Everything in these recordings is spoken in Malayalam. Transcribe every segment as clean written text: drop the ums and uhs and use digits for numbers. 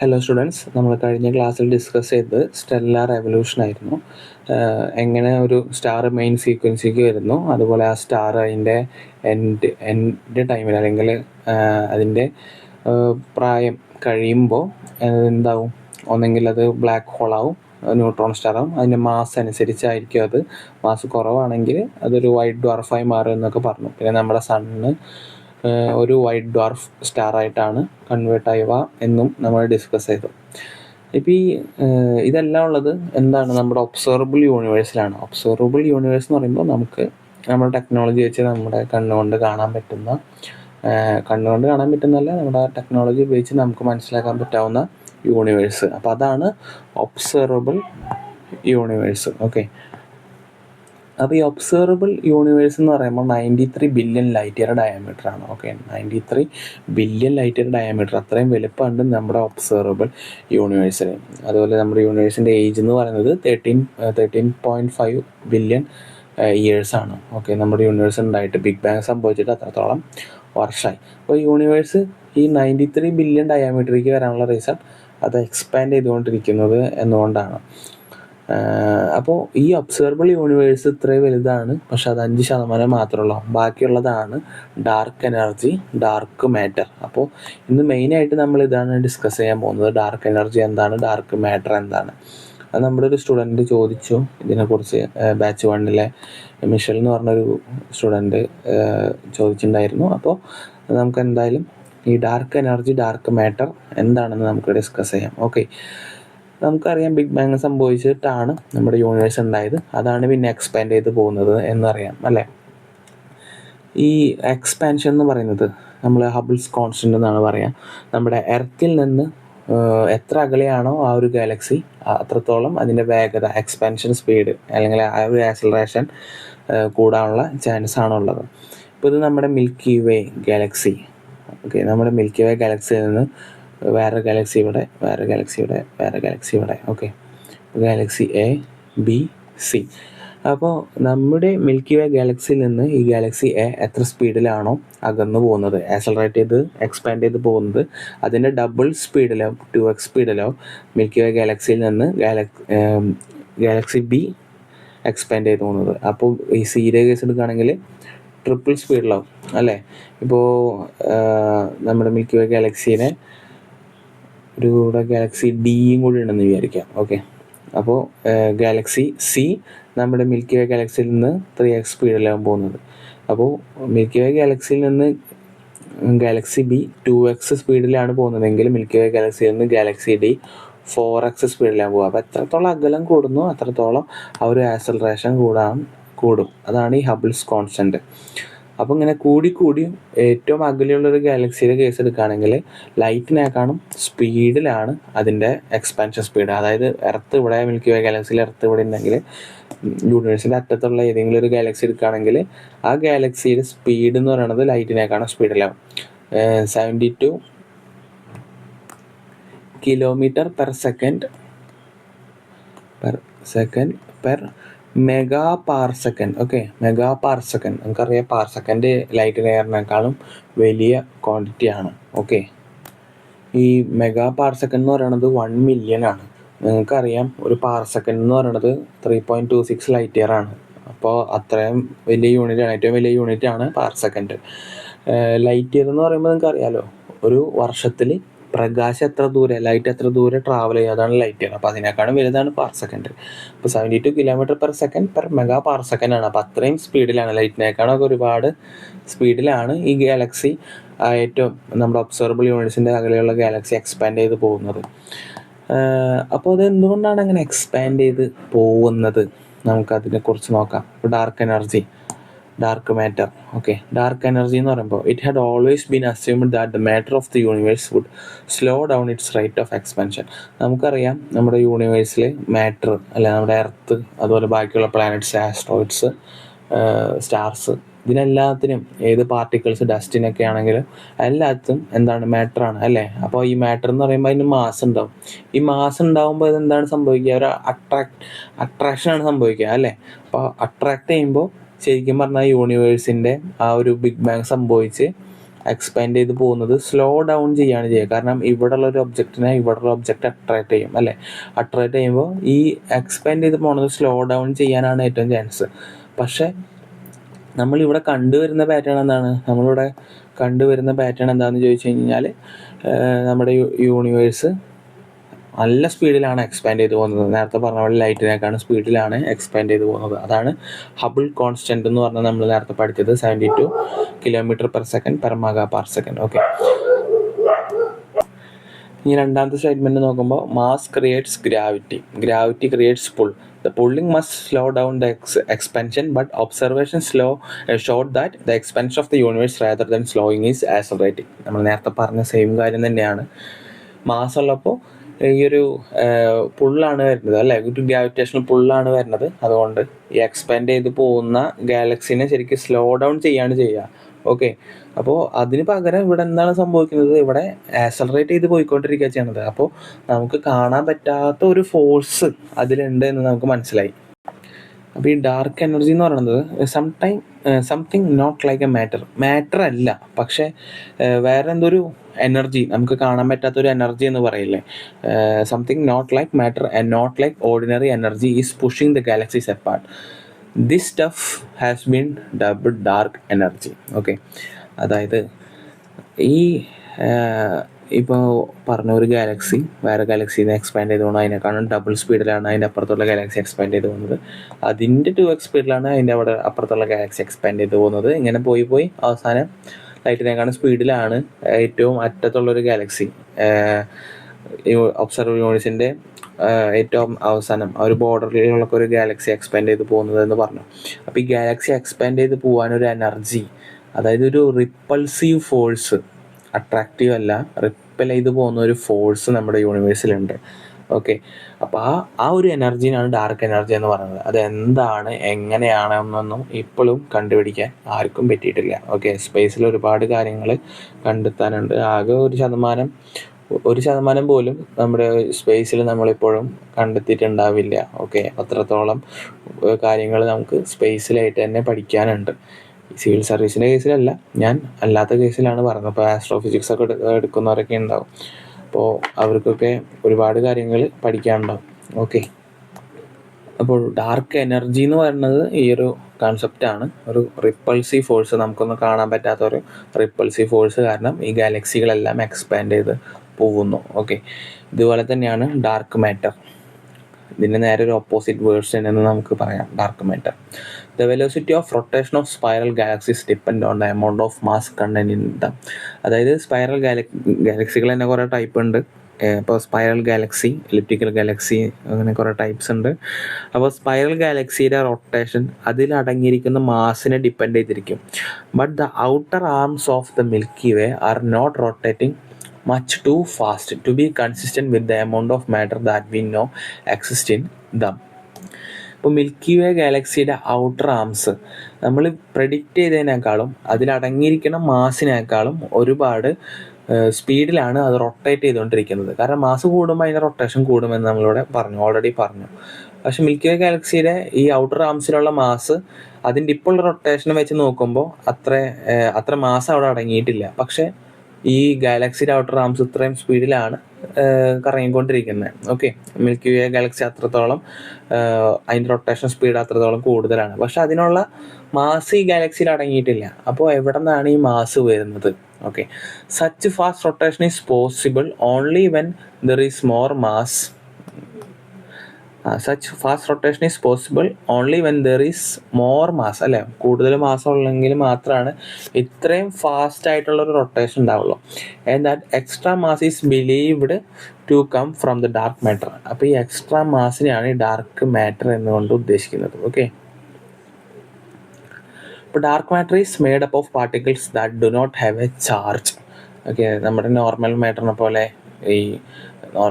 ഹലോ സ്റ്റുഡൻസ്, നമ്മൾ കഴിഞ്ഞ ക്ലാസ്സിൽ ഡിസ്കസ് ചെയ്തത് സ്റ്റെല്ലാർ എവല്യൂഷൻ ആയിരുന്നു. എങ്ങനെ ഒരു സ്റ്റാർ മെയിൻ സീക്വൻസിലേക്ക് വരുന്നു, അതുപോലെ ആ സ്റ്റാർ അതിൻ്റെ എൻഡ് ടൈമിൽ അല്ലെങ്കിൽ അതിൻ്റെ പ്രായം കഴിയുമ്പോൾ എന്താവും, ഒന്നെങ്കിൽ അത് ബ്ലാക്ക് ഹോളാവും, ന്യൂട്രോൺ സ്റ്റാറാവും. അതിൻ്റെ മാസ് അനുസരിച്ചായിരിക്കും അത്. മാസ് കുറവാണെങ്കിൽ അതൊരു വൈറ്റ് ഡ്വാർഫായി മാറും എന്നൊക്കെ പറഞ്ഞു. പിന്നെ നമ്മുടെ സണ്ണ് ഒരു വൈറ്റ് ഡ്വാർഫ് സ്റ്റാർ ആയിട്ടാണ് കൺവേർട്ട് ആവുക എന്നും നമ്മൾ ഡിസ്കസ് ചെയ്തു. ഇപ്പം ഇതെല്ലാം ഉള്ളത് എന്താണ്, നമ്മുടെ ഒബ്സർവബിൾ യൂണിവേഴ്സിലാണ്. ഒബ്സർവബിൾ യൂണിവേഴ്സ് എന്ന് പറയുമ്പോൾ നമുക്ക് നമ്മുടെ ടെക്നോളജി വെച്ച് നമ്മുടെ കണ്ണുകൊണ്ട് കാണാൻ പറ്റുന്നതല്ല, നമ്മുടെ ടെക്നോളജി ഉപയോഗിച്ച് നമുക്ക് മനസ്സിലാക്കാൻ പറ്റാവുന്ന യൂണിവേഴ്സ്. അപ്പോൾ അതാണ് ഒബ്സർവബിൾ യൂണിവേഴ്സ്. ഓക്കെ, അപ്പോൾ ഈ ഒബ്സർവബിൾ യൂണിവേഴ്സ് എന്ന് പറയുമ്പോൾ 93 ബില്യൺ ലൈറ്റ് ഇയർ ഡയമീറ്റർ ആണ്. Okay, 93 billion light year diameter, അത്രയും വലുപ്പമുണ്ട് നമ്മുടെ ഒബ്സർവബിൾ യൂണിവേഴ്സിന്. അതുപോലെ നമ്മുടെ യൂണിവേഴ്സിൻ്റെ ഏജ് എന്ന് പറയുന്നത് 13.5 ബില്യൺ ഇയേഴ്സ് ആണ്. ഓക്കെ, നമ്മുടെ യൂണിവേഴ്സ് ഉണ്ടായിട്ട് ബിഗ് ബാങ് സംഭവിച്ചിട്ട് അത്രത്തോളം വർഷമായി. അപ്പോൾ യൂണിവേഴ്സ് ഈ 93 ബില്യൺ ഡയമീറ്ററിലേക്ക് വരാനുള്ള റീസൺ അത് എക്സ്പാൻഡ് ചെയ്തുകൊണ്ടിരിക്കുന്നത് എന്നുകൊണ്ടാണ്. അപ്പോൾ ഈ ഒബ്സർവബിൾ യൂണിവേഴ്സ് ഇത്രയും വലുതാണ്, പക്ഷെ അത് 5% മാത്രമുള്ളൂ. ബാക്കിയുള്ളതാണ് ഡാർക്ക് എനർജി, ഡാർക്ക് മാറ്റർ. അപ്പോൾ ഇന്ന് മെയിനായിട്ട് നമ്മൾ ഇതാണ് ഡിസ്കസ് ചെയ്യാൻ പോകുന്നത്. ഡാർക്ക് എനർജി എന്താണ്, ഡാർക്ക് മാറ്റർ എന്താണ്. അത് നമ്മുടെ ഒരു സ്റ്റുഡൻറ്റ് ചോദിച്ചു ഇതിനെക്കുറിച്ച്. ബാച്ച് 1 മിഷൽ എന്ന് പറഞ്ഞൊരു സ്റ്റുഡൻറ്റ് ചോദിച്ചിട്ടുണ്ടായിരുന്നു. അപ്പോൾ നമുക്ക് എന്തായാലും ഈ ഡാർക്ക് എനർജി, ഡാർക്ക് മാറ്റർ എന്താണെന്ന് നമുക്ക് ഡിസ്കസ് ചെയ്യാം. ഓക്കെ, നമുക്കറിയാം ബിഗ് ബാങ് സംഭവിച്ചിട്ടാണ് നമ്മുടെ യൂണിവേഴ്സ് ഉണ്ടായത്. അതാണ് പിന്നെ എക്സ്പാൻഡ് ചെയ്ത് പോകുന്നത് എന്നറിയാം അല്ലേ. ഈ എക്സ്പാൻഷൻ എന്ന് പറയുന്നത് നമ്മൾ ഹബിൾസ് കോൺസ്റ്റൻ്റ് എന്നാണ് പറയുക. നമ്മുടെ എർത്തിൽ നിന്ന് എത്ര അകലെയാണോ ആ ഒരു ഗാലക്സി, അത്രത്തോളം അതിൻ്റെ വേഗത, എക്സ്പാൻഷൻ സ്പീഡ് അല്ലെങ്കിൽ ആ ഒരു ആക്സിലറേഷൻ കൂടാനുള്ള ചാൻസ് ആണുള്ളത്. ഇപ്പോൾ ഇത് നമ്മുടെ മിൽക്കി വേ ഗാലക്സി. ഓക്കെ, നമ്മുടെ മിൽക്കി വേ ഗാലക്സിയിൽ നിന്ന് വേറെ ഗാലക്സി ഇവിടെ, വേറെ ഗാലക്സി ഇവിടെ, വേറെ ഗാലക്സി ഇവിടെ. Okay, Galaxy A, B, C. അപ്പോൾ നമ്മുടെ മിൽക്കി വേ ഗാലക്സിയിൽ നിന്ന് ഈ ഗാലക്സി എ എത്ര സ്പീഡിലാണോ അകന്നു പോകുന്നത്, ആക്സലറേറ്റ് ചെയ്ത് എക്സ്പാൻഡ് ചെയ്ത് പോകുന്നത്, അതിൻ്റെ ഡബിൾ സ്പീഡിലോ 2x സ്പീഡിലോ മിൽക്കി വേ ഗാലക്സിയിൽ നിന്ന് ഗാലക്സി ബി എക്സ്പാൻഡ് ചെയ്ത് പോകുന്നത്. അപ്പോൾ ഈ സിയുടെ കേസ് എടുക്കുകയാണെങ്കിൽ ട്രിപ്പിൾ സ്പീഡിലാവും അല്ലേ. ഇപ്പോൾ നമ്മുടെ മിൽക്കി വേ ഗാലക്സീനെ ഒരു ഇവിടെ ഗാലക്സി ഡിയും കൂടി ഉണ്ടെന്ന് വിചാരിക്കാം. ഓക്കെ, അപ്പോൾ ഗാലക്സി സി നമ്മുടെ മിൽക്കി വേ ഗാലക്സിയിൽ നിന്ന് 3x സ്പീഡിലാണ് പോകുന്നത്. അപ്പോൾ മിൽക്കി വേ ഗാലക്സിയിൽ നിന്ന് ഗാലക്സി ബി 2x സ്പീഡിലാണ് പോകുന്നതെങ്കിൽ മിൽക്കി വേ ഗാലക്സിയിൽ നിന്ന് ഗാലക്സി ഡി 4x സ്പീഡിലാണ് പോകുക. അപ്പോൾ എത്രത്തോളം അകലം കൂടുന്നു അത്രത്തോളം ആ ഒരു ആക്സലറേഷൻ കൂടും. അതാണ് ഈ ഹബിൾസ് കോൺസ്റ്റൻറ്റ്. അപ്പോൾ ഇങ്ങനെ കൂടി ഏറ്റവും അകലെയുള്ളൊരു ഗാലക്സിയുടെ കേസ് എടുക്കുകയാണെങ്കിൽ ലൈറ്റിനേക്കാളും സ്പീഡിലാണ് അതിൻ്റെ എക്സ്പാൻഷൻ സ്പീഡ്. അതായത് എർത്ത് ഇവിടെ, മിൽക്കി വേ ഗാലക്സിയിൽ എർത്ത് ഇവിടെ ഉണ്ടെങ്കിൽ യൂണിവേഴ്സിൻ്റെ അറ്റത്തുള്ള ഏതെങ്കിലും ഒരു ഗാലക്സി എടുക്കുകയാണെങ്കിൽ ആ ഗാലക്സിയുടെ സ്പീഡ് എന്ന് പറയുന്നത് ലൈറ്റിനേക്കാളും സ്പീഡിലാവും. 72 kilometre per second per mega par second. Okay, mega par second, നമുക്കറിയാം പാർ സെക്കൻഡ് ലൈറ്റ് എയറിനേക്കാളും വലിയ ക്വാണ്ടിറ്റി ആണ്. ഓക്കെ, ഈ മെഗാ പാർ സെക്കൻഡ് എന്ന് പറയുന്നത് 1 മില്യൺ ആണ്. നിങ്ങൾക്കറിയാം ഒരു പാർ സെക്കൻഡ് എന്ന് പറയുന്നത് 3.26 ലൈറ്റ് ഇയർ ആണ്. അപ്പോൾ അത്രയും വലിയ യൂണിറ്റാണ്, ഏറ്റവും വലിയ യൂണിറ്റാണ് പാർ സെക്കൻഡ്. ലൈറ്റ് ഇയർ എന്ന് പറയുമ്പോൾ നിങ്ങൾക്ക് അറിയാമല്ലോ, ഒരു വർഷത്തിൽ പ്രകാശം എത്ര ദൂരെ, ലൈറ്റ് എത്ര ദൂരെ ട്രാവൽ ചെയ്യുക, അതാണ് ലൈറ്റ് ഇയർ. അപ്പോൾ അതിനേക്കാളും വലുതാണ് പാർ സെക്കൻഡ്. അപ്പോൾ 72 kilometre per second per mega par second ആണ്. അപ്പോൾ അത്രയും സ്പീഡിലാണ്, ലൈറ്റിനേക്കാളൊക്കെ ഒരുപാട് സ്പീഡിലാണ് ഈ ഗാലക്സി ഏറ്റവും നമ്മുടെ ഒബ്സർവബിൾ യൂണിവേഴ്സിൻ്റെ അകലെയുള്ള ഗാലക്സി എക്സ്പാൻഡ് ചെയ്ത് പോകുന്നത്. അപ്പോൾ അത് എന്തുകൊണ്ടാണ് അങ്ങനെ എക്സ്പാൻഡ് ചെയ്ത് പോകുന്നത്, നമുക്കതിനെക്കുറിച്ച് നോക്കാം. ഇപ്പോൾ dark energy, dark matter. Okay, dark energy എന്ന് പറയുമ്പോൾ it had always been assumed that the matter of the universe would slow down its rate of expansion. നമുക്കറിയാം നമ്മുടെ യൂണിവേഴ്സിൽ മാറ്റർ അല്ലെ, നമ്മുടെ എർത്ത്, അതുപോലെ ബാക്കിയുള്ള പ്ലാനറ്റ്സ്, ആസ്ട്രോയിഡ്സ്, സ്റ്റാർസ്, ഇതിനെല്ലാത്തിനും ഏത് പാർട്ടിക്കിൾസ്, ഡസ്റ്റിനൊക്കെ ആണെങ്കിലും എല്ലാത്തിനും എന്താണ്, മാറ്ററാണ് അല്ലേ. അപ്പോൾ ഈ മാറ്റർ എന്ന് പറയുമ്പോൾ അതിന് മാസ് ഉണ്ടാവും. ഈ മാസ് ഉണ്ടാകുമ്പോൾ ഇതെന്താണ് സംഭവിക്കുക, ഒരു അട്രാക്ഷനാണ് സംഭവിക്കുക അല്ലേ. അപ്പോൾ അട്രാക്ട് ചെയ്യുമ്പോൾ ശരിക്കും പറഞ്ഞാൽ യൂണിവേഴ്സിൻ്റെ ആ ഒരു ബിഗ് ബാങ് സംഭവിച്ച് എക്സ്പാൻഡ് ചെയ്ത് പോകുന്നത് സ്ലോ ഡൗൺ ചെയ്യാണ് ചെയ്യുക. കാരണം ഇവിടെയുള്ള ഒരു ഒബ്ജക്റ്റിനെ ഇവിടെയുള്ള ഒബ്ജക്റ്റ് അട്രാക്ട് ചെയ്യും അല്ലേ. അട്രാക്ട് ചെയ്യുമ്പോൾ ഈ എക്സ്പാൻഡ് ചെയ്ത് പോകുന്നത് സ്ലോ ഡൗൺ ചെയ്യാനാണ് ഏറ്റവും ചാൻസ്. പക്ഷേ നമ്മളിവിടെ കണ്ടുവരുന്ന പാറ്റേൺ എന്താണ്? നമ്മളിവിടെ കണ്ടുവരുന്ന പാറ്റേൺ എന്താണെന്ന് ചോദിച്ചു കഴിഞ്ഞാൽ നമ്മുടെ യൂണിവേഴ്സ് നല്ല സ്പീഡിലാണ് എക്സ്പാൻഡ് ചെയ്ത് പോകുന്നത്. നേരത്തെ പറഞ്ഞ പോലെ ലൈറ്റിനേക്കാണ് സ്പീഡിലാണ് എക്സ്പാൻഡ് ചെയ്ത് പോകുന്നത്. അതാണ് ഹബിൾ കോൺസ്റ്റൻറ്റ് എന്ന് പറഞ്ഞാൽ നമ്മൾ നേരത്തെ പഠിച്ചത് 72 km/s per MPa. ഓക്കെ, ഇനി രണ്ടാമത്തെ സ്റ്റേറ്റ്മെൻറ്റ് നോക്കുമ്പോൾ mass creates gravity creates pull. The pulling must slow down the expansion, but observation showed that the expansion of the universe rather than slowing is accelerating. നമ്മൾ നേരത്തെ പറഞ്ഞ സെയിം കാര്യം തന്നെയാണ്. മാസ് ഉള്ളപ്പോൾ ഈ ഒരു പുള്ളാണ് വരുന്നത് അല്ലേ, ഒരു ഗ്രാവിറ്റേഷണൽ പുള്ളാണ് വരുന്നത്. അതുകൊണ്ട് ഈ എക്സ്പാൻഡ് ചെയ്ത് പോകുന്ന ഗാലക്സിനെ ശരിക്കും സ്ലോ ഡൗൺ ചെയ്യാണ് ചെയ്യുക. ഓക്കെ, അപ്പോൾ അതിന് പകരം ഇവിടെ എന്താണ് സംഭവിക്കുന്നത്? ഇവിടെ ആക്സലറേറ്റ് ചെയ്ത് പോയിക്കൊണ്ടിരിക്കുക ചെയ്യണത്. അപ്പോൾ നമുക്ക് കാണാൻ പറ്റാത്ത ഒരു ഫോഴ്സ് അതിലുണ്ട് എന്ന് നമുക്ക് മനസ്സിലായി. അപ്പോൾ ഈ ഡാർക്ക് എനർജി എന്ന് പറയുന്നത് something not like a matter അല്ല, പക്ഷേ വേറെ എന്തൊരു എനർജി, നമുക്ക് കാണാൻ പറ്റാത്തൊരു എനർജി എന്ന് പറയില്ലേ. Something not like matter and not like ordinary energy is pushing the galaxies apart. This stuff has been dubbed dark energy. Okay, അതായത് ഈ ഇപ്പോൾ പറഞ്ഞ ഒരു ഗാലക്സി വേറെ ഗാലക്സിനെ എക്സ്പാൻഡ് ചെയ്ത് പോകുന്നത് അതിനേക്കാളും ഡബിൾ സ്പീഡിലാണ് അതിൻ്റെ അപ്പുറത്തുള്ള ഗാലക്സി എക്സ്പാൻഡ് ചെയ്ത് പോകുന്നത്. അതിൻ്റെ 2x സ്പീഡിലാണ് അതിൻ്റെ അവിടെ അപ്പുറത്തുള്ള ഗാലക്സി എക്സ്പാൻഡ് ചെയ്ത് പോകുന്നത്. ഇങ്ങനെ പോയി അവസാനം ലൈറ്റിനേക്കാളും സ്പീഡിലാണ് ഏറ്റവും അറ്റത്തുള്ളൊരു ഗാലക്സി, ഒബ്സർവർ യൂണിവേഴ്സിൻ്റെ ഏറ്റവും അവസാനം ആ ഒരു ബോർഡറിലുള്ള ഒരു ഗാലക്സി എക്സ്പാൻഡ് ചെയ്ത് പോകുന്നത് എന്ന് പറഞ്ഞു. അപ്പോൾ ഈ ഗാലക്സി എക്സ്പാൻഡ് ചെയ്ത് പോകാനൊരു എനർജി, അതായത് ഒരു റിപ്പൾസീവ് ഫോഴ്സ്, അട്രാക്റ്റീവ് അല്ല, റിപ്പൽ ചെയ്ത് പോകുന്ന ഒരു ഫോഴ്സ് നമ്മുടെ യൂണിവേഴ്സിലുണ്ട്. ഓക്കെ, അപ്പോൾ ആ ഒരു എനർജിനാണ് ഡാർക്ക് എനർജി എന്ന് പറയുന്നത്. അത് എന്താണ്, എങ്ങനെയാണ് എന്നൊന്നും ഇപ്പോഴും കണ്ടുപിടിക്കാൻ ആർക്കും പറ്റിയിട്ടില്ല. ഓക്കെ, സ്പേസിൽ ഒരുപാട് കാര്യങ്ങൾ കണ്ടെത്താനുണ്ട്. ആകെ ഒരു ശതമാനം പോലും നമ്മുടെ സ്പേസിൽ നമ്മളിപ്പോഴും കണ്ടെത്തിയിട്ടുണ്ടാവില്ല. ഓക്കെ, അത്രത്തോളം കാര്യങ്ങൾ നമുക്ക് സ്പേസിലായിട്ട് തന്നെ പഠിക്കാനുണ്ട്. സിവിൽ സർവീസിൻ്റെ കേസിലല്ല, ഞാൻ അല്ലാത്ത കേസിലാണ് പറഞ്ഞത്. അപ്പോൾ ആസ്ട്രോഫിസിക്സ് ഒക്കെ എടുക്കുന്നവരൊക്കെ ഉണ്ടാവും. അപ്പോൾ അവർക്കൊക്കെ ഒരുപാട് കാര്യങ്ങൾ പഠിക്കാനുണ്ടാവും. ഓക്കെ, അപ്പോൾ ഡാർക്ക് എനർജി എന്ന് പറയുന്നത് ഈ ഒരു കൺസെപ്റ്റാണ്. ഒരു റിപ്പൾസീവ് ഫോഴ്സ്, നമുക്കൊന്നും കാണാൻ പറ്റാത്ത ഒരു റിപ്പൾസീവ് ഫോഴ്സ് കാരണം ഈ ഗാലക്സികളെല്ലാം എക്സ്പാൻഡ് ചെയ്ത് പോകുന്നു. ഓക്കെ, ഇതുപോലെ തന്നെയാണ് ഡാർക്ക് മാറ്റർ. ഇതിൻ്റെ നേരെ ഒരു ഓപ്പോസിറ്റ് വേർഷൻ എന്ന് നമുക്ക് പറയാം dark matter. The velocity of rotation of spiral galaxies depend on the amount of mass contained in them. അതായത് സ്പൈറൽ ഗാലക്സികൾ തന്നെ കുറേ ടൈപ്പ് ഉണ്ട്. ഇപ്പോൾ സ്പൈറൽ ഗാലക്സി, എലിപ്റ്റിക്കൽ ഗാലക്സി, അങ്ങനെ കുറേ ടൈപ്സ് ഉണ്ട്. അപ്പോൾ സ്പൈറൽ ഗാലക്സിയുടെ റൊട്ടേഷൻ അതിൽ അടങ്ങിയിരിക്കുന്ന മാസിനെ ഡിപ്പെൻഡ് ചെയ്തിരിക്കും. But the outer arms of the Milky Way are not rotating much too fast to be consistent with the amount of matter that we know exists in them. ഇപ്പോൾ മിൽക്കി വേ ഗാലക്സിയുടെ ഔട്ടർ ആംസ് നമ്മൾ പ്രെഡിക്റ്റ് ചെയ്തതിനേക്കാളും അതിലടങ്ങിയിരിക്കുന്ന മാസിനേക്കാളും ഒരുപാട് സ്പീഡിലാണ് അത് റൊട്ടേറ്റ് ചെയ്തുകൊണ്ടിരിക്കുന്നത്. കാരണം മാസ് കൂടുമ്പോൾ അതിൻ്റെ റൊട്ടേഷൻ കൂടുമെന്ന് നമ്മളിവിടെ ഓൾറെഡി പറഞ്ഞു. പക്ഷെ മിൽക്കി വേ ഗാലക്സിയുടെ ഈ ഔട്ടർ ആംസിലുള്ള മാസ് അതിൻ്റെ ഇപ്പോൾ റൊട്ടേഷൻ വെച്ച് നോക്കുമ്പോൾ അത്ര മാസ് അവിടെ അടങ്ങിയിട്ടില്ല. പക്ഷേ ഈ ഗാലക്സിയുടെ ഔട്ടർ ആംസ് ഇത്രയും സ്പീഡിലാണ് കറങ്ങിക്കൊണ്ടിരിക്കുന്നത്. ഓക്കെ, മിൽക്കി വേ ഗാലക്സി അത്രത്തോളം അതിൻ്റെ റൊട്ടേഷൻ സ്പീഡ് അത്രത്തോളം കൂടുതലാണ്. പക്ഷെ അതിനുള്ള മാസ് ഈ ഗാലക്സിയിൽ അടങ്ങിയിട്ടില്ല. അപ്പോൾ എവിടെ നിന്നാണ് ഈ മാസ് വരുന്നത്? Okay, such fast rotation is possible only when there is more mass. Such fast rotation is possible only when there is more mass, അല്ലേ? കൂടുതൽ മാസം ഉള്ളെങ്കിൽ മാത്രമാണ് ഇത്രയും ഫാസ്റ്റ് ആയിട്ടുള്ള ഒരു റൊട്ടേഷൻ ഉണ്ടാവുള്ളൂ. And that extra mass is believed to come from the dark matter. അപ്പോൾ ഈ എക്സ്ട്രാ മാസിനെയാണ് ഈ ഡാർക്ക് മാറ്റർ എന്നുകൊണ്ട് ഉദ്ദേശിക്കുന്നത്. ഓക്കെ, ഇപ്പോൾ dark matter is made up of particles that do not have a charge. Okay, നമ്മുടെ നോർമൽ മാറ്ററിനെ പോലെ ഈ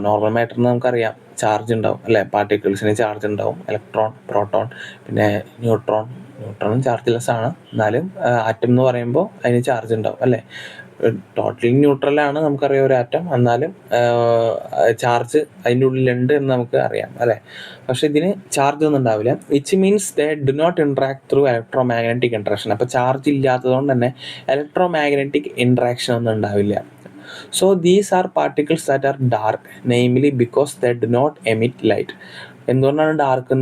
നോർമൽ മാറ്ററിന് നമുക്കറിയാം ചാർജ് ഉണ്ടാവും, അല്ലേ? പാർട്ടിക്കിൾസിന് ചാർജ് ഉണ്ടാവും, ഇലക്ട്രോൺ, പ്രോട്ടോൺ, പിന്നെ ന്യൂട്രോണും ചാർജ്ലെസ് ആണ്. എന്നാലും ആറ്റം എന്ന് പറയുമ്പോൾ അതിന് ചാർജ് ഉണ്ടാവും, അല്ലേ? ടോട്ടലി ന്യൂട്രലാണ് നമുക്കറിയാം ഒരു ആറ്റം, എന്നാലും ചാർജ് അതിൻ്റെ ഉള്ളിലുണ്ട് എന്ന് നമുക്ക് അറിയാം അല്ലേ. പക്ഷെ ഇതിന് ചാർജ് ഒന്നും ഉണ്ടാവില്ല. Which means they do not interact through electromagnetic interaction. അപ്പോൾ ചാർജ് ഇല്ലാത്തത് കൊണ്ട് തന്നെ ഇലക്ട്രോ മാഗ്നറ്റിക് ഇൻട്രാക്ഷൻ ഒന്നും ഉണ്ടാവില്ല. So these are particles that are dark, namely because they do not emit light. എന്തുകൊണ്ടാണ് ഡാർക്ക്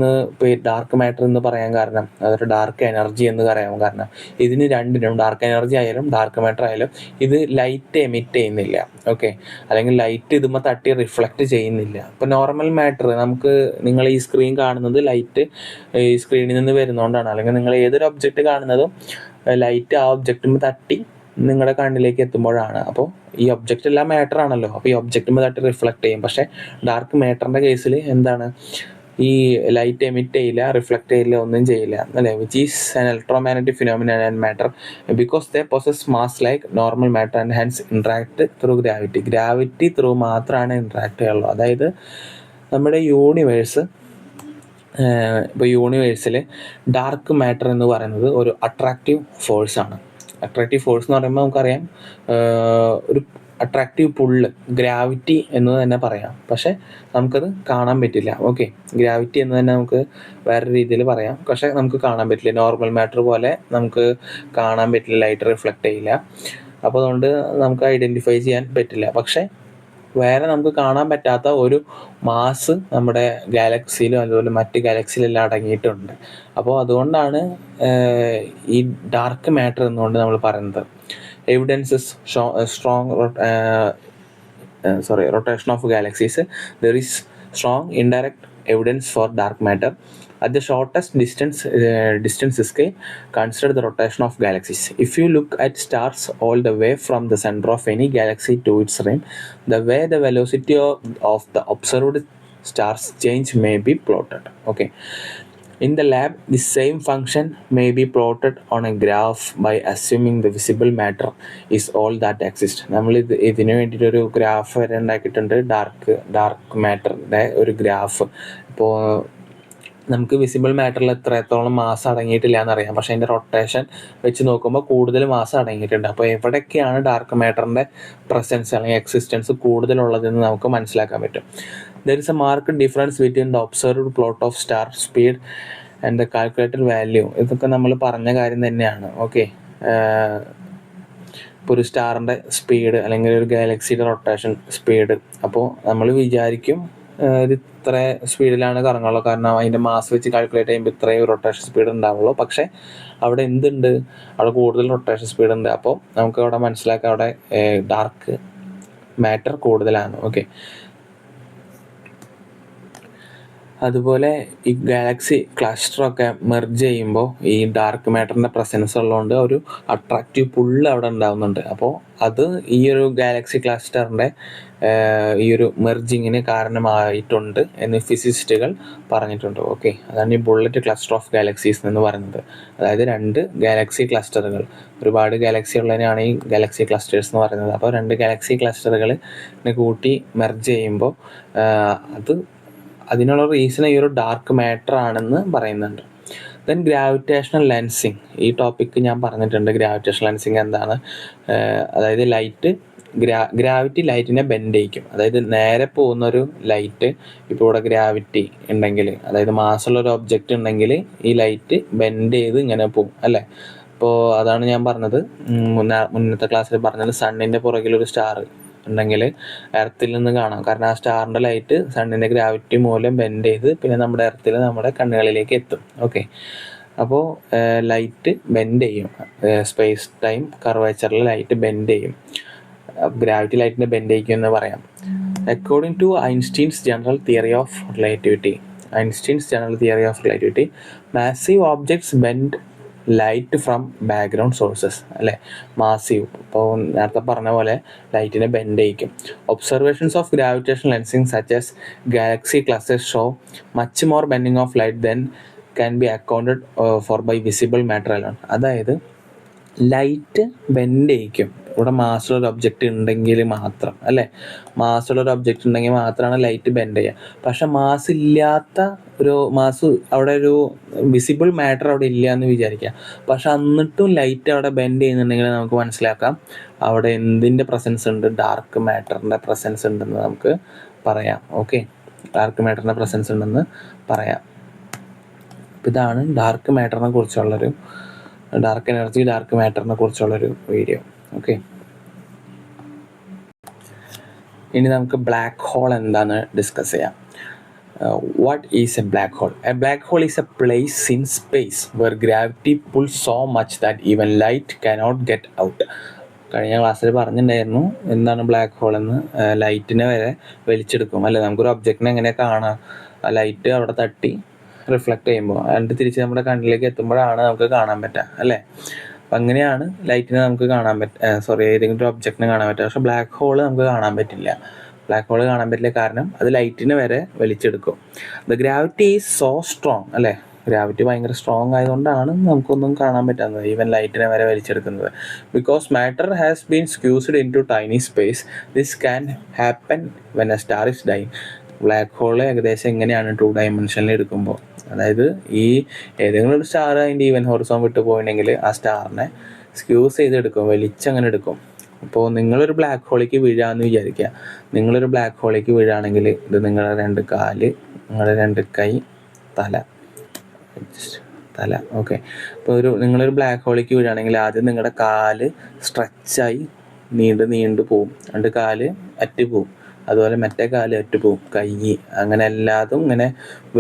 മാറ്റർ എന്ന് പറയാൻ കാരണം, അതൊരു ഡാർക്ക് എനർജി എന്ന് പറയാൻ കാരണം, ഇതിന് രണ്ടിനും ഡാർക്ക് എനർജി ആയാലും ഡാർക്ക് മാറ്റർ ആയാലും ഇത് ലൈറ്റ് എമിറ്റ് ചെയ്യുന്നില്ല. ഓക്കെ, അല്ലെങ്കിൽ ലൈറ്റ് ഇതുമ്പോൾ തട്ടി റിഫ്ലക്റ്റ് ചെയ്യുന്നില്ല. ഇപ്പോൾ നോർമൽ മാറ്റർ നമുക്ക്, നിങ്ങൾ ഈ സ്ക്രീൻ കാണുന്നത് ലൈറ്റ് ഈ സ്ക്രീനിൽ നിന്ന് വരുന്നതുകൊണ്ടാണ്, അല്ലെങ്കിൽ നിങ്ങൾ ഏതൊരു ഒബ്ജക്റ്റ് കാണുന്നതും ലൈറ്റ് ആ ഒബ്ജക്റ്റുമ്പോൾ തട്ടി നിങ്ങളുടെ കണ്ണിലേക്ക് എത്തുമ്പോഴാണ്. അപ്പോൾ ഈ ഒബ്ജക്റ്റ് എല്ലാം മാറ്റർ ആണല്ലോ, അപ്പോൾ ഈ ഒബ്ജക്റ്റുമ്പോൾ തട്ടി റിഫ്ലക്റ്റ് ചെയ്യും. പക്ഷേ ഡാർക്ക് മാറ്ററിൻ്റെ കേസിൽ എന്താണ്, ഈ ലൈറ്റ് എമിറ്റ് ചെയ്യില്ല, റിഫ്ലക്റ്റ് ചെയ്യില്ല, ഒന്നും ചെയ്യില്ല അല്ലേ. Which is an electromagnetic phenomenon and matter because they possess mass like normal matter and hence interact through gravity. Gravity through മാത്രമാണ് ഇൻട്രാക്ട് ചെയ്യുള്ളൂ. അതായത് നമ്മുടെ യൂണിവേഴ്സ്, ഇപ്പോൾ യൂണിവേഴ്സിൽ ഡാർക്ക് മാറ്റർ എന്ന് പറയുന്നത് ഒരു അട്രാക്റ്റീവ് ഫോഴ്സാണ്. അട്രാക്റ്റീവ് ഫോഴ്സ് എന്ന് പറയുമ്പോൾ നമുക്കറിയാം ഒരു അട്രാക്റ്റീവ് പുള്ള്, ഗ്രാവിറ്റി എന്ന് തന്നെ പറയാം. പക്ഷെ നമുക്കത് കാണാൻ പറ്റില്ല. ഓക്കെ, ഗ്രാവിറ്റി എന്ന് തന്നെ നമുക്ക് വേറെ രീതിയിൽ പറയാം, പക്ഷെ നമുക്ക് കാണാൻ പറ്റില്ല. നോർമൽ മാറ്റർ പോലെ നമുക്ക് കാണാൻ പറ്റില്ല, ലൈറ്റ് റിഫ്ലക്റ്റ് ചെയ്യില്ല. അപ്പോൾ അതുകൊണ്ട് നമുക്ക് ഐഡൻറ്റിഫൈ ചെയ്യാൻ പറ്റില്ല. പക്ഷെ വേറെ നമുക്ക് കാണാൻ പറ്റാത്ത ഒരു മാസ് നമ്മുടെ ഗാലക്സിയിലും അതുപോലെ മറ്റ് ഗാലക്സിയിലെല്ലാം അടങ്ങിയിട്ടുണ്ട്. അപ്പോൾ അതുകൊണ്ടാണ് ഈ ഡാർക്ക് മാറ്റർ എന്നുകൊണ്ട് നമ്മൾ പറയുന്നത്. Evidences strong rotation of galaxies. There is strong indirect evidence for dark matter. At the shortest distance scale, consider the rotation of galaxies. If you look at stars all the way from the center of any galaxy to its rim, the way the velocity of the observed stars change may be plotted. Okay. In the lab, the same function may be plotted on a graph by assuming the visible matter is all that exists. നമ്മൾ ഇതിന് വേണ്ടിയിട്ട് ഒരു ഗ്രാഫ് വരെ ഉണ്ടാക്കിയിട്ടുണ്ട്, ഡാർക്ക് മാറ്ററിൻ്റെ ഒരു ഗ്രാഫ്. ഇപ്പോൾ നമുക്ക് വിസിബിൾ മാറ്ററിൽ എത്രത്തോളം മാസ് അടങ്ങിയിട്ടില്ല എന്നറിയാം, പക്ഷേ അതിൻ്റെ റൊട്ടേഷൻ വെച്ച് നോക്കുമ്പോൾ കൂടുതൽ മാസ് അടങ്ങിയിട്ടുണ്ട്. അപ്പോൾ എവിടെയൊക്കെയാണ് ഡാർക്ക് മാറ്ററിൻ്റെ പ്രസൻസ് അല്ലെങ്കിൽ എക്സിസ്റ്റൻസ് കൂടുതലുള്ളതെന്ന് നമുക്ക് മനസ്സിലാക്കാൻ പറ്റും. There is a marked difference between the observed plot of star speed and the calculated value. ഇതൊക്കെ നമ്മൾ പറഞ്ഞ കാര്യം തന്നെയാണ്. ഓക്കെ, ഇപ്പോൾ ഒരു സ്റ്റാറിൻ്റെ സ്പീഡ് അല്ലെങ്കിൽ ഒരു ഗാലക്സിയുടെ റൊട്ടേഷൻ സ്പീഡ്, അപ്പോൾ നമ്മൾ വിചാരിക്കും ഇത് ഇത്ര സ്പീഡിലാണ് കറങ്ങുള്ളൂ, കാരണം അതിൻ്റെ മാസ് വെച്ച് കാൽക്കുലേറ്റ് ചെയ്യുമ്പോൾ ഇത്രയും റൊട്ടേഷൻ സ്പീഡ് ഉണ്ടാവുള്ളൂ. പക്ഷേ അവിടെ എന്തുണ്ട്, അവിടെ കൂടുതൽ റൊട്ടേഷൻ സ്പീഡ് ഉണ്ട്. അപ്പോൾ നമുക്ക് അവിടെ മനസ്സിലാക്കാം അവിടെ ഡാർക്ക് മാറ്റർ കൂടുതലാണ്. ഓക്കെ, അതുപോലെ ഈ ഗാലക്സി ക്ലസ്റ്ററൊക്കെ മെർജ് ചെയ്യുമ്പോൾ ഈ ഡാർക്ക് മാറ്ററിൻ്റെ പ്രസൻസ് ഉള്ളതുകൊണ്ട് ഒരു അട്രാക്റ്റീവ് പുള്ള് അവിടെ ഉണ്ടാകുന്നുണ്ട്. അപ്പോൾ അത് ഈ ഒരു ഗാലക്സി ക്ലസ്റ്ററിൻ്റെ ഈ ഒരു മെർജിങ്ങിന് കാരണമായിട്ടുണ്ട് എന്ന് ഫിസിസിസ്റ്റുകൾ പറഞ്ഞിട്ടുണ്ട്. ഓക്കെ, അതാണ് ഈ ബുള്ളറ്റ് ക്ലസ്റ്റർ ഓഫ് ഗാലക്സീസ് എന്ന് പറയുന്നത്. അതായത് രണ്ട് ഗാലക്സി ക്ലസ്റ്ററുകൾ, ഒരുപാട് ഗാലക്സി ഉള്ളതിനാണ് ഈ ഗാലക്സി ക്ലസ്റ്റേഴ്സ് എന്ന് പറയുന്നത്. അപ്പോൾ രണ്ട് ഗാലക്സി ക്ലസ്റ്ററുകൾ കൂട്ടി മെർജ് ചെയ്യുമ്പോൾ അതിനുള്ള റീസൺ ഈ ഒരു ഡാർക്ക് മാറ്റർ ആണെന്ന് പറയുന്നുണ്ട്. ദെൻ ഗ്രാവിറ്റേഷണൽ ലെൻസിങ്, ഈ ടോപ്പിക്ക് ഞാൻ പറഞ്ഞിട്ടുണ്ട്. ഗ്രാവിറ്റേഷണൽ ലെൻസിങ് എന്താണ്, അതായത് ഗ്രാവിറ്റി ലൈറ്റിനെ ബെൻഡ് ചെയ്യിക്കും. അതായത് നേരെ പോകുന്നൊരു ലൈറ്റ്, ഇപ്പോൾ ഇവിടെ ഗ്രാവിറ്റി ഉണ്ടെങ്കിൽ, അതായത് മാസുള്ളൊരു ഒബ്ജക്റ്റ് ഉണ്ടെങ്കിൽ ഈ ലൈറ്റ് ബെൻഡ് ചെയ്ത് ഇങ്ങനെ പോകും അല്ലേ. അപ്പോൾ അതാണ് ഞാൻ പറഞ്ഞത്, മുന്നത്തെ ക്ലാസ്സിൽ പറഞ്ഞത്, സണ്ണിൻ്റെ പുറകിലൊരു സ്റ്റാർ ഉണ്ടെങ്കിൽ എർത്തിൽ നിന്ന് കാണാം, കാരണം ആ സ്റ്റാറിൻ്റെ ലൈറ്റ് സണ്ണിൻ്റെ ഗ്രാവിറ്റി മൂലം ബെൻഡ് ചെയ്ത് പിന്നെ നമ്മുടെ എർത്തിൽ നമ്മുടെ കണ്ണുകളിലേക്ക് എത്തും. ഓക്കെ, അപ്പോൾ ലൈറ്റ് ബെൻഡ് ചെയ്യും, സ്പേസ് ടൈം കർവേച്ചറിൽ ലൈറ്റ് ബെൻഡ് ചെയ്യും, ഗ്രാവിറ്റി ലൈറ്റിനെ ബെൻഡ് ചെയ്യിക്കും എന്ന് പറയാം. According to Einstein's general theory of relativity, massive objects bend light from background sources അല്ലേ. മാസീവ്, ഇപ്പോൾ നേരത്തെ പറഞ്ഞ പോലെ ലൈറ്റിനെ ബെൻഡ് ചെയ്യിക്കും. Observations of gravitational lensing such as galaxy clusters show much more bending of light then can be accounted for by visible matter alone. അതായത് ലൈറ്റ് ബെൻഡ് ചെയ്യിക്കും ഇവിടെ മാസ്സുള്ളൊരു ഒബ്ജക്റ്റ് ഉണ്ടെങ്കിൽ മാത്രം, അല്ലേ? മാസ്സുള്ളൊരു ഒബ്ജക്റ്റ് ഉണ്ടെങ്കിൽ മാത്രമാണ് ലൈറ്റ് ബെൻഡ് ചെയ്യുക. പക്ഷെ മാസ് ഇല്ലാത്ത അവിടെ ഒരു വിസിബിൾ മാറ്റർ അവിടെ ഇല്ല എന്ന് വിചാരിക്കുക. പക്ഷെ എന്നിട്ടും ലൈറ്റ് അവിടെ ബെൻഡ് ചെയ്യുന്നുണ്ടെങ്കിൽ നമുക്ക് മനസ്സിലാക്കാം അവിടെ എന്തിൻ്റെ പ്രസൻസ് ഉണ്ട്? ഡാർക്ക് മാറ്ററിൻ്റെ പ്രസൻസ് ഉണ്ടെന്ന് നമുക്ക് പറയാം. ഓക്കെ, ഡാർക്ക് മാറ്ററിൻ്റെ പ്രസൻസ് ഉണ്ടെന്ന് പറയാം. ഇതാണ് ഡാർക്ക് മാറ്ററിനെ കുറിച്ചുള്ളൊരു, ഡാർക്ക് എനർജി, ഡാർക്ക് മാറ്ററിനെ കുറിച്ചുള്ളൊരു വീഡിയോ. ഓക്കെ, ഇനി നമുക്ക് ബ്ലാക്ക് ഹോൾ എന്താണെന്ന് ഡിസ്കസ് ചെയ്യാം. What is a black hole? A black hole is a place in space where gravity pulls so much that even light cannot get out. കഴിഞ്ഞ ക്ലാസ്സിൽ പറഞ്ഞിട്ടുണ്ടായിരുന്നു എന്താണ് ബ്ലാക്ക് ഹോൾ എന്ന്. ലൈറ്റിനെ വരെ വലിച്ചെടുക്കും, അല്ലേ? നമുക്കൊരു ഒബ്ജക്റ്റിനെ എങ്ങനെ കാണാം? ആ ലൈറ്റ് അവിടെ തട്ടി റിഫ്ലക്ട് ചെയ്യുമ്പോൾ എന്നിട്ട് തിരിച്ച് നമ്മുടെ കണ്ണിലേക്ക് എത്തുമ്പോഴാണ് നമുക്ക് കാണാൻ പറ്റുക, അല്ലേ? അപ്പം അങ്ങനെയാണ് ലൈറ്റിനെ നമുക്ക് കാണാൻ ഏതെങ്കിലും ഒരു ഒബ്ജക്റ്റിനെ കാണാൻ പറ്റുക. പക്ഷേ ബ്ലാക്ക് ഹോൾ നമുക്ക് കാണാൻ പറ്റില്ല. ബ്ലാക്ക് ഹോൾ കാണാൻ പറ്റില്ല കാരണം അത് ലൈറ്റിനെ വരെ വലിച്ചെടുക്കും. The gravity is so strong, അല്ലേ? ഗ്രാവിറ്റി ഭയങ്കര സ്ട്രോങ് ആയതുകൊണ്ടാണ് നമുക്കൊന്നും കാണാൻ പറ്റുന്നത്, ഈവൻ ലൈറ്റിനെ വരെ വലിച്ചെടുക്കുന്നത്. Because matter has been squeezed in to tiny space. This can happen when a star is dying. Black hole ഏകദേശം എങ്ങനെയാണ് 2 ഡയമെൻഷനിൽ എടുക്കുമ്പോൾ, അതായത് ഈ ഏതെങ്കിലും ഒരു സ്റ്റാർ അതിൻ്റെ ഈവൻ ഹൊറിസോൺ വിട്ടു പോയിട്ടുണ്ടെങ്കിൽ ആ സ്റ്റാറിനെ സ്ക്യൂസ് ചെയ്തെടുക്കും, വലിച്ചങ്ങനെ എടുക്കും. അപ്പോൾ നിങ്ങളൊരു ബ്ലാക്ക് ഹോളിലേക്ക് വീഴാമെന്ന് വിചാരിക്കുക. നിങ്ങളൊരു ബ്ലാക്ക് ഹോളിലേക്ക് വീഴാണെങ്കിൽ ഇത് നിങ്ങളുടെ 2 കാല്, നിങ്ങളുടെ 2 കൈ, തല. ഓക്കെ, അപ്പോൾ നിങ്ങളൊരു ബ്ലാക്ക് ഹോളിലേക്ക് വീഴാണെങ്കിൽ ആദ്യം നിങ്ങളുടെ കാല് സ്ട്രെച്ചായി നീണ്ടു പോവും, 2 കാല് അറ്റ് പോവും, അതുപോലെ മറ്റേ കാല് അറ്റ് പോവും, കൈ, അങ്ങനെ എല്ലാതും ഇങ്ങനെ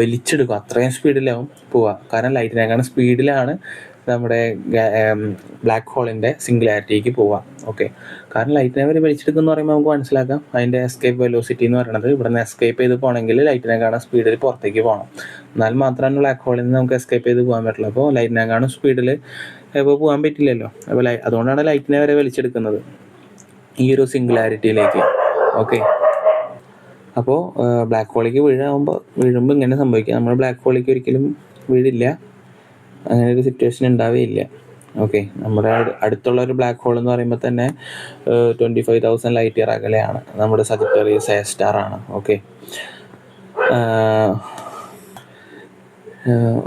വലിച്ചെടുക്കും. അത്രയും സ്പീഡിലാവും പോവുക. കാരണം ലൈറ്റിനേക്കാളും സ്പീഡിലാണ് നമ്മുടെ ബ്ലാക്ക് ഹോളിൻ്റെ സിംഗുലാരിറ്റിക്ക് പോവാം. ഓക്കെ, കാരണം ലൈറ്റിനെ വരെ വലിച്ചെടുക്കുമെന്ന് പറയുമ്പോൾ നമുക്ക് മനസ്സിലാക്കാം അതിൻ്റെ എസ്കേപ്പ് വെലോസിറ്റി എന്ന് പറയുന്നത്. ഇവിടെ നിന്ന് എസ്കേപ്പ് ചെയ്ത് പോകണമെങ്കിൽ ലൈറ്റിനേക്കാളും സ്പീഡിൽ പുറത്തേക്ക് പോകണം, എന്നാൽ മാത്രമാണ് ബ്ലാക്ക് ഹോളിൽ നിന്ന് നമുക്ക് എസ്കേപ്പ് ചെയ്ത് പോകാൻ പറ്റുള്ളൂ. അപ്പോൾ ലൈറ്റിനേക്കാളും സ്പീഡിൽ ഇപ്പോൾ പോകാൻ പറ്റില്ലല്ലോ. അപ്പോൾ അതുകൊണ്ടാണ് ലൈറ്റിനെ വരെ വലിച്ചെടുക്കുന്നത് ഈ ഒരു സിംഗുലാരിറ്റിയിലേക്ക്. ഓക്കെ, അപ്പോൾ ബ്ലാക്ക് ഹോളിലേക്ക് വീഴുമ്പോൾ ഇങ്ങനെ സംഭവിക്കുക. നമ്മൾ ബ്ലാക്ക് ഹോളിലേക്ക് ഒരിക്കലും വീഴില്ല, അങ്ങനെ ഒരു സിറ്റുവേഷൻ ഉണ്ടാവുകയില്ല. ഓക്കെ, നമ്മുടെ അടുത്തുള്ള ഒരു ബ്ലാക്ക് ഹോൾ എന്ന് പറയുമ്പോൾ തന്നെ 25,000 ലൈറ്റ് ഇയർ അകലെയാണ്. നമ്മുടെ സജിറ്റേറിയസ് എ സ്റ്റാർ ആണ്. Okay,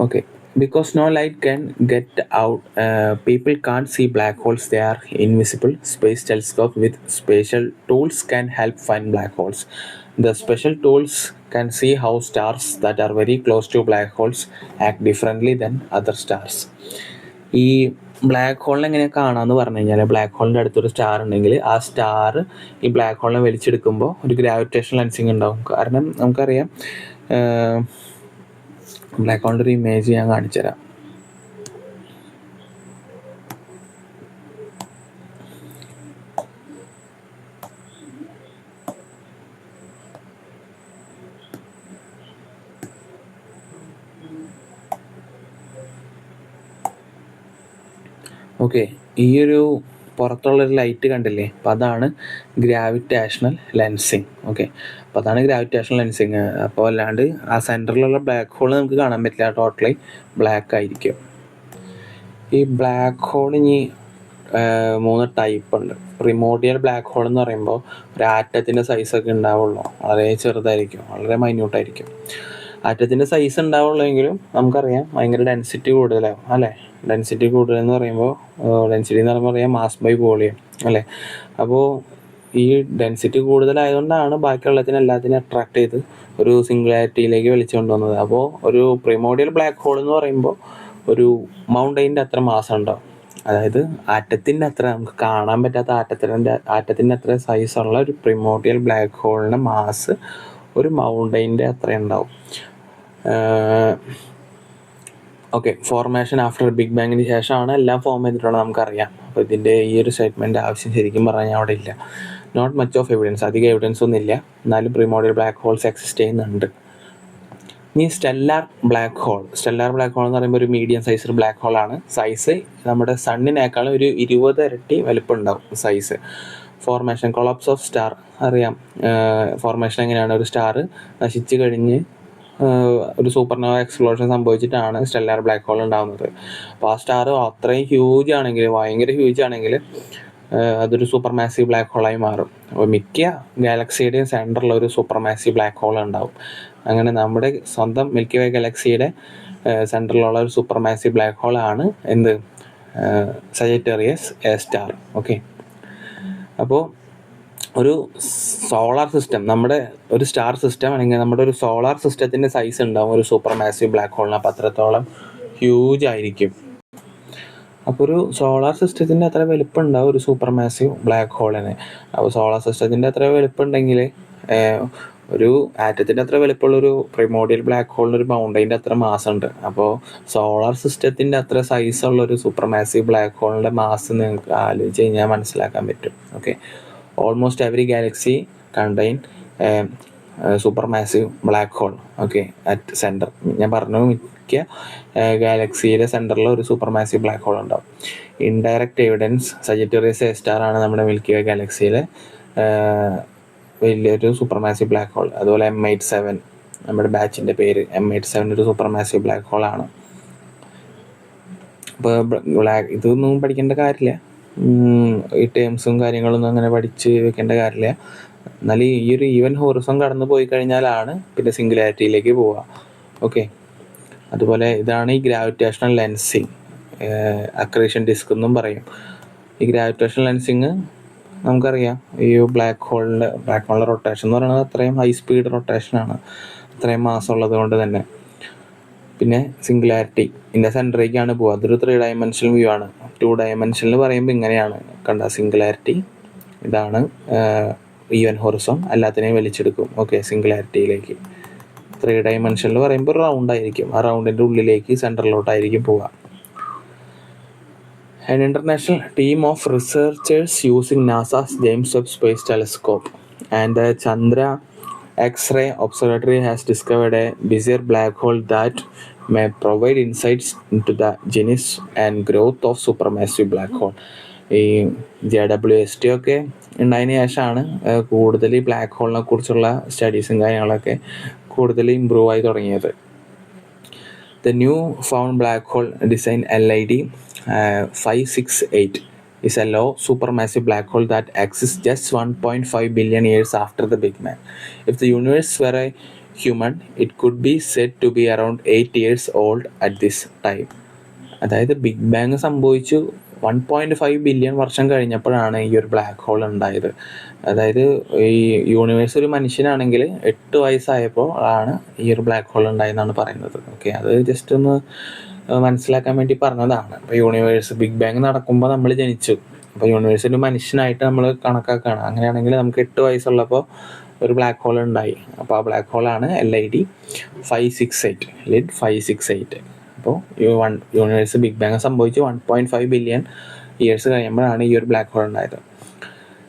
okay, because no light can get out, people can't see black holes. They are invisible. Space telescope with special tools can help find black holes. The special tools can see how stars that are very close to black holes act differently than other stars. ഈ ബ്ലാക്ക് ഹോളിനെ എങ്ങനെ കാണാമെന്ന് പറഞ്ഞു കഴിഞ്ഞാൽ, ബ്ലാക്ക് ഹോളിൻ്റെ അടുത്തൊരു സ്റ്റാർ ഉണ്ടെങ്കിൽ ആ സ്റ്റാർ ഈ ബ്ലാക്ക് ഹോളിനെ വലിച്ചെടുക്കുമ്പോൾ ഒരു ഗ്രാവിറ്റേഷൻ ലെൻസിങ് ഉണ്ടാവും. കാരണം നമുക്കറിയാം, ബ്ലാക്ക് ഹോളിൻ്റെ ഒരു ഇമേജ് ഞാൻ കാണിച്ചു തരാം. ഓക്കെ, ഈ ഒരു പുറത്തുള്ളൊരു ലൈറ്റ് കണ്ടില്ലേ, അപ്പോൾ അതാണ് ഗ്രാവിറ്റേഷണൽ ലെൻസിങ്. ഓക്കെ, അപ്പോൾ അതാണ് ഗ്രാവിറ്റേഷണൽ ലെൻസിങ്. അപ്പോൾ അല്ലാണ്ട് ആ സെൻറ്ററിലുള്ള ബ്ലാക്ക് ഹോൾ നമുക്ക് കാണാൻ പറ്റില്ല, ടോട്ടലി ബ്ലാക്ക് ആയിരിക്കും. ഈ ബ്ലാക്ക് ഹോൾ ഇനി 3 ടൈപ്പ് ഉണ്ട്. പ്രിമോർഡിയൽ ബ്ലാക്ക് ഹോൾ എന്ന് പറയുമ്പോൾ ഒരു ആറ്റത്തിൻ്റെ സൈസൊക്കെ ഉണ്ടാവുള്ളൂ, വളരെ ചെറുതായിരിക്കും, വളരെ മൈന്യൂട്ടായിരിക്കും. ആറ്റത്തിൻ്റെ സൈസ് ഉണ്ടാവുള്ളെങ്കിലും നമുക്കറിയാം ഭയങ്കര ഡെൻസിറ്റി കൂടുതലാവും, അല്ലേ? ഡെൻസിറ്റി കൂടുതലെന്ന് പറയുമ്പോൾ അറിയാം മാസ് ബൈ വോളിയം, അല്ലേ? അപ്പോൾ ഈ ഡെൻസിറ്റി കൂടുതലായതുകൊണ്ടാണ് ബാക്കിയുള്ളതിനെ എല്ലാത്തിനും അട്രാക്ട് ചെയ്ത് ഒരു സിംഗുലാരിറ്റിയിലേക്ക് വലിച്ചുകൊണ്ട് വന്നത്. അപ്പോൾ ഒരു പ്രിമോർഡിയൽ ബ്ലാക്ക് ഹോൾ എന്ന് പറയുമ്പോൾ ഒരു മൗണ്ടൈൻ്റെ അത്ര മാസ് ഉണ്ടാവും, അതായത് ആറ്റത്തിൻ്റെ അത്ര നമുക്ക് കാണാൻ പറ്റാത്ത ആറ്റത്തിൻ്റെ അത്ര സൈസുള്ള ഒരു പ്രിമോർഡിയൽ ബ്ലാക്ക് ഹോളിൻ്റെ മാസ് ഒരു മൗണ്ടൈൻ്റെ അത്ര ഉണ്ടാവും. ഓക്കെ, ഫോർമേഷൻ ആഫ്റ്റർ ബിഗ് ബാങ്ങിന് ശേഷമാണ് എല്ലാം ഫോം ചെയ്തിട്ടുള്ളത് നമുക്കറിയാം. അപ്പോൾ ഇതിൻ്റെ ഈ ഒരു സ്റ്റേറ്റ്മെൻറ്റ് ആവശ്യം ശരിക്കും പറഞ്ഞാൽ അവിടെ ഇല്ല. നോട്ട് മച്ച് ഓഫ് എവിഡൻസ്, അധികം എവിഡൻസ് ഒന്നും ഇല്ല, എന്നാലും പ്രിമോർഡിയൽ ബ്ലാക്ക് ഹോൾസ് എക്സിസ്റ്റ് ചെയ്യുന്നുണ്ട്. ഇനി സ്റ്റെല്ലാർ ബ്ലാക്ക് ഹോൾ എന്ന് പറയുമ്പോൾ ഒരു മീഡിയം സൈസ് ബ്ലാക്ക് ഹോളാണ്. സൈസ് നമ്മുടെ സണ്ണിനേക്കാളും ഒരു 20 ഇരട്ടി വലുപ്പം ഉണ്ടാവും size. Formation collapse of star അറിയാം. ഫോർമേഷൻ എങ്ങനെയാണ്, ഒരു സ്റ്റാർ നശിച്ച് കഴിഞ്ഞ് ഒരു സൂപ്പർനോവ എക്സ്പ്ലോഷൻ സംഭവിച്ചിട്ടാണ് സ്റ്റെല്ലാർ ബ്ലാക്ക് ഹോൾ ഉണ്ടാകുന്നത്. അപ്പോൾ ആ സ്റ്റാർ അത്രയും ഹ്യൂജ് ആണെങ്കിൽ, ഭയങ്കര ഹ്യൂജ് ആണെങ്കിൽ അതൊരു സൂപ്പർ മാസീവ് ബ്ലാക്ക് ഹോളായി മാറും. അപ്പോൾ മിക്ക ഗാലക്സിയുടെയും സെൻറ്ററിൽ ഒരു സൂപ്പർ മാസീവ് ബ്ലാക്ക് ഹോൾ ഉണ്ടാവും. അങ്ങനെ നമ്മുടെ സ്വന്തം മിൽക്കി വേ ഗാലക്സിയുടെ സെൻറ്ററിലുള്ള ഒരു സൂപ്പർ മാസീവ് ബ്ലാക്ക് ഹോളാണ് എന്ത് സജിറ്റേറിയസ് എ സ്റ്റാർ. ഓക്കെ, അപ്പോൾ ഒരു സോളാർ സിസ്റ്റം, നമ്മുടെ ഒരു സ്റ്റാർ സിസ്റ്റം അല്ലെങ്കിൽ നമ്മുടെ ഒരു സോളാർ സിസ്റ്റത്തിൻ്റെ സൈസ് ഉണ്ടാവും ഒരു സൂപ്പർ മാസീവ് ബ്ലാക്ക് ഹോളിന്. അപ്പോൾ അത്രത്തോളം ഹ്യൂജ് ആയിരിക്കും. അപ്പോൾ ഒരു സോളാർ സിസ്റ്റത്തിൻ്റെ അത്ര വലുപ്പം ഉണ്ടാവും ഒരു സൂപ്പർ മാസീവ് ബ്ലാക്ക് ഹോളിന്. അപ്പോൾ സോളാർ സിസ്റ്റത്തിൻ്റെ അത്ര വലുപ്പം ഉണ്ടെങ്കിൽ ഒരു ആറ്റത്തിൻ്റെ അത്ര വലുപ്പമുള്ളൊരു പ്രിമോഡിയൽ ബ്ലാക്ക് ഹോളിന് ഒരു മൗണ്ടൈൻ്റെ അത്ര മാസം ഉണ്ട്. അപ്പോൾ സോളാർ സിസ്റ്റത്തിൻ്റെ അത്ര സൈസുള്ളൊരു സൂപ്പർ മാസീവ് ബ്ലാക്ക് ഹോളിൻ്റെ മാസ് നിങ്ങൾക്ക് ആലോചിച്ച് കഴിഞ്ഞാൽ മനസ്സിലാക്കാൻ പറ്റും. Okay, almost every Galaxy contain super massive black whole. Okay, at centre ഞാൻ പറഞ്ഞു മിക്ക ഗാലക്സിയുടെ സെൻറ്ററിൽ ഒരു സൂപ്പർ മാസീവ് ബ്ലാക്ക് ഹോൾ ഉണ്ടാവും. Indirect evidence Sagittarius A star ആണ് നമ്മുടെ മിൽക്കി വേ ഗാലക്സിയിലെ വലിയൊരു സൂപ്പർ മാസീവ് ബ്ലാക്ക് ഹോൾ. അതുപോലെ M87 നമ്മുടെ ബാച്ചിൻ്റെ പേര് M87 ഒരു സൂപ്പർ മാസീവ് ബ്ലാക്ക് ഹോളാണ്. അപ്പോൾ ഇതൊന്നും പഠിക്കേണ്ട കാര്യമില്ല, ഈ ടേംസും കാര്യങ്ങളൊന്നും അങ്ങനെ പഠിച്ച് വെക്കേണ്ട കാര്യമില്ല. എന്നാൽ ഈ ഒരു ഈവൻ ഹോറിസോൺ കടന്നു പോയി കഴിഞ്ഞാലാണ് പിന്നെ സിംഗുലാരിറ്റിയിലേക്ക് പോവുക. ഓക്കെ, അതുപോലെ ഇതാണ് ഈ ഗ്രാവിറ്റേഷണൽ ലെൻസിങ്, അക്രീഷൻ ഡിസ്ക് എന്നും പറയും. ഈ ഗ്രാവിറ്റേഷണൽ ലെൻസിങ് നമുക്കറിയാം, ഈ ബ്ലാക്ക് ഹോളിൻ്റെ റൊട്ടേഷൻ എന്ന് പറയുന്നത് അത്രയും ഹൈ സ്പീഡ് റൊട്ടേഷനാണ്, അത്രയും മാസം ഉള്ളത് കൊണ്ട് തന്നെ. പിന്നെ സിംഗുലാരിറ്റി ഇതിൻ്റെ സെൻറ്ററിലേക്കാണ് പോവുക. അതൊരു 3 ഡയമെൻഷണൽ വ്യൂ ആണ്. 2 ഡയമെൻഷനിൽ പറയുമ്പോൾ ഇങ്ങനെയാണ് കണ്ട സിംഗുലാരിറ്റി, ഇതാണ് ഈവൻ ഹൊറിസോൺ, എല്ലാത്തിനെയും വലിച്ചെടുക്കും. ഓക്കെ, സിംഗുലാരിറ്റിയിലേക്ക്. 3 ഡയമെൻഷനിൽ പറയുമ്പോൾ റൗണ്ട് ആയിരിക്കും, ആ റൗണ്ടിൻ്റെ ഉള്ളിലേക്ക് സെൻറ്ററിലോട്ടായിരിക്കും പോവുക. An international team of researchers using NASA's James Webb Space Telescope and the Chandra X-ray Observatory has discovered a bizarre black hole that may provide insights into the genesis and growth of supermassive black hole. ഈ JWST ഒക്കെ ഉണ്ടായതിന് ശേഷമാണ് കൂടുതൽ ഈ ബ്ലാക്ക് ഹോളിനെ കുറിച്ചുള്ള സ്റ്റഡീസും കാര്യങ്ങളൊക്കെ കൂടുതൽ ഇമ്പ്രൂവ് ആയി തുടങ്ങിയത്. The new found black hole design LID 568 is a low supermassive black hole that exists just 1.5 billion years after the Big Bang. If the universe were a human, it could be said to be around 8 years old at this time. അതായത് ബിഗ് ബാങ് സംഭവിച്ചു 1.5 ബില്യൺ വർഷം കഴിഞ്ഞപ്പോഴാണ് ഈ ഒരു ബ്ലാക്ക് ഹോൾ ഉണ്ടായത്. അതായത് ഈ യൂണിവേഴ്സ് ഒരു മനുഷ്യനാണെങ്കിൽ 8 വയസ്സായപ്പോൾ ആണ് ഈ ഒരു ബ്ലാക്ക് ഹോൾ ഉണ്ടായെന്നാണ് പറയുന്നത്. ഓക്കെ, അത് ജസ്റ്റ് ഒന്ന് മനസ്സിലാക്കാൻ വേണ്ടി പറഞ്ഞതാണ്. അപ്പോൾ യൂണിവേഴ്സ് ബിഗ് ബാങ് നടക്കുമ്പോൾ നമ്മൾ ജനിച്ചു, അപ്പോൾ യൂണിവേഴ്സ് ഒരു മനുഷ്യനായിട്ട് നമ്മൾ കണക്കാക്കുകയാണ്. അങ്ങനെയാണെങ്കിൽ നമുക്ക് 8 വയസ്സുള്ളപ്പോൾ ഒരു ബ്ലാക്ക് ഹോൾ ഉണ്ടായി. അപ്പോൾ ആ ബ്ലാക്ക് ഹോളാണ് LID 568. അപ്പോൾ യൂണിവേഴ്സ് ബിഗ് ബാങ് സംഭവിച്ച് 1.5 ബില്യൺ ഇയേഴ്സ് കഴിയുമ്പോഴാണ് ഈ ഒരു ബ്ലാക്ക് ഹോൾ ഉണ്ടായത്.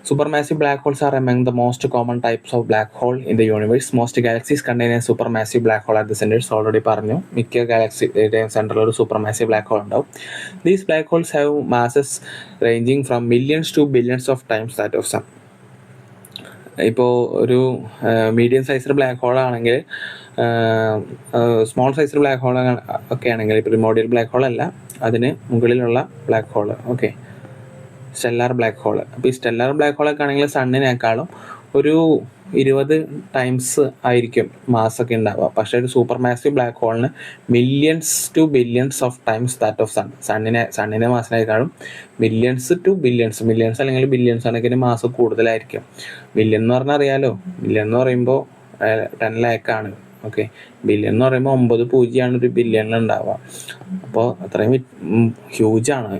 Supermassive black holes are among the most common types of black hole in the universe. Most galaxies contain a supermassive black hole at the centers. Already പറഞ്ഞു, മിക്ക ഗാലക്സിയുടെയും സെൻറ്ററിൽ ഒരു supermassive black hole ഉണ്ടാവും. These black holes have masses ranging from millions to billions of times that of sun. ഇപ്പോൾ ഒരു മീഡിയം സൈസ്ഡ് ബ്ലാക്ക് ഹോൾ ആണെങ്കിൽ, സ്മോൾ സൈസ്ഡ് ബ്ലാക്ക് ഹോൾ ഒക്കെ ആണെങ്കിൽ, പ്രിമോഡിയൽ ബ്ലാക്ക് ഹോൾ അല്ല, അതിന് മുകളിലുള്ള black hole. Okay, stellar black whole. അപ്പോൾ ഈ സ്റ്റെല്ലാർ ബ്ലാക്ക് ഹോളൊക്കെ ആണെങ്കിൽ സണ്ണിനേക്കാളും ഒരു 20 ടൈംസ് ആയിരിക്കും മാസൊക്കെ ഉണ്ടാവുക. പക്ഷേ ഒരു സൂപ്പർ മാസീവ് ബ്ലാക്ക് ഹോളിന് millions to billions of times that of സണ്ണിൻ്റെ മാസത്തിനേക്കാളും മില്യൺസ് അല്ലെങ്കിൽ ബില്യൺസ് കണക്കിന് മാസം കൂടുതലായിരിക്കും. മില്യൺ എന്ന് പറഞ്ഞാൽ അറിയാലോ, മില്യൺ എന്ന് പറയുമ്പോൾ 10 ലാക്കാണ്. ഓക്കെ, ബില്യൺ എന്ന് പറയുമ്പോൾ 9 പൂജ്യമാണ് ഒരു ബില്യണിൽ ഉണ്ടാവുക. അപ്പോൾ അത്രയും ഹ്യൂജാണ്,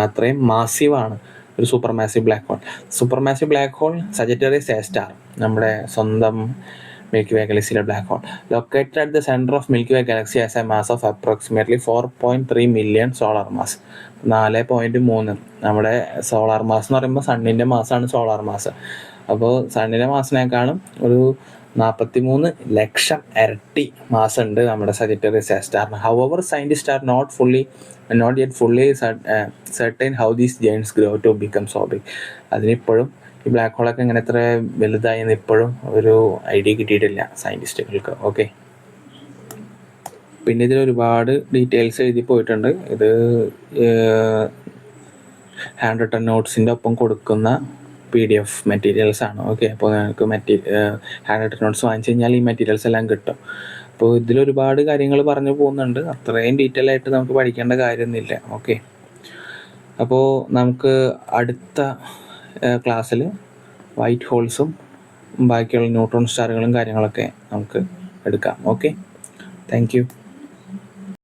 അത്രയും മാസീവാണ് ഒരു super massive black hole. Super massive black hole Sagittarius A star, നമ്മുടെ സ്വന്തം മിൽക്കി വേ ഗാലക്സിയിലെ black hole. Located at the centre of milky way galaxy has a mass of approximately 4.3 million solar mass. 4.3 നമ്മുടെ സോളാർ മാസ് എന്ന് പറയുമ്പോൾ സണ്ണിൻ്റെ മാസമാണ് സോളാർ മാസ്. അപ്പോൾ സണ്ണിൻ്റെ മാസിനേക്കാളും ഒരു 43 ലക്ഷം ഇരട്ടി മാസം ഉണ്ട് നമ്മുടെ സജിറ്റേറിയസ് എ സ്റ്റാറിന്. However scientist are not yet fully certain how these giants grow to become so big. അതിനിപ്പോഴും ഈ ബ്ലാക്ക് ഹോളൊക്കെ എങ്ങനെ എത്ര വലുതായെന്ന് ഇപ്പോഴും ഒരു ഐഡിയ കിട്ടിയിട്ടില്ല സയൻറ്റിസ്റ്റുകൾക്ക്. ഓക്കെ, പിന്നെ ഇതിൽ ഒരുപാട് ഡീറ്റെയിൽസ് എഴുതി പോയിട്ടുണ്ട്. ഇത് ഹാൻഡ് റിട്ടൺ നോട്ട്സിൻ്റെ ഒപ്പം കൊടുക്കുന്ന PDF മെറ്റീരിയൽസ് ആണ്. ഓക്കെ, അപ്പോൾ നിങ്ങൾക്ക് ഹാൻഡ് റിട്ടൺ നോട്ട്സ് വാങ്ങിച്ചു കഴിഞ്ഞാൽ ഈ മെറ്റീരിയൽസ് എല്ലാം കിട്ടും. അപ്പോൾ ഇതിലൊരുപാട് കാര്യങ്ങൾ പറഞ്ഞു പോകുന്നുണ്ട്, അത്രയും ഡീറ്റെയിൽ ആയിട്ട് നമുക്ക് പഠിക്കേണ്ട കാര്യമൊന്നുമില്ല. ഓക്കെ, അപ്പോൾ നമുക്ക് അടുത്ത ക്ലാസ്സിൽ വൈറ്റ് ഹോൾസും ബാക്കിയുള്ള ന്യൂട്രോൺ സ്റ്റാറുകളും കാര്യങ്ങളൊക്കെ നമുക്ക് എടുക്കാം. Okay, thank you.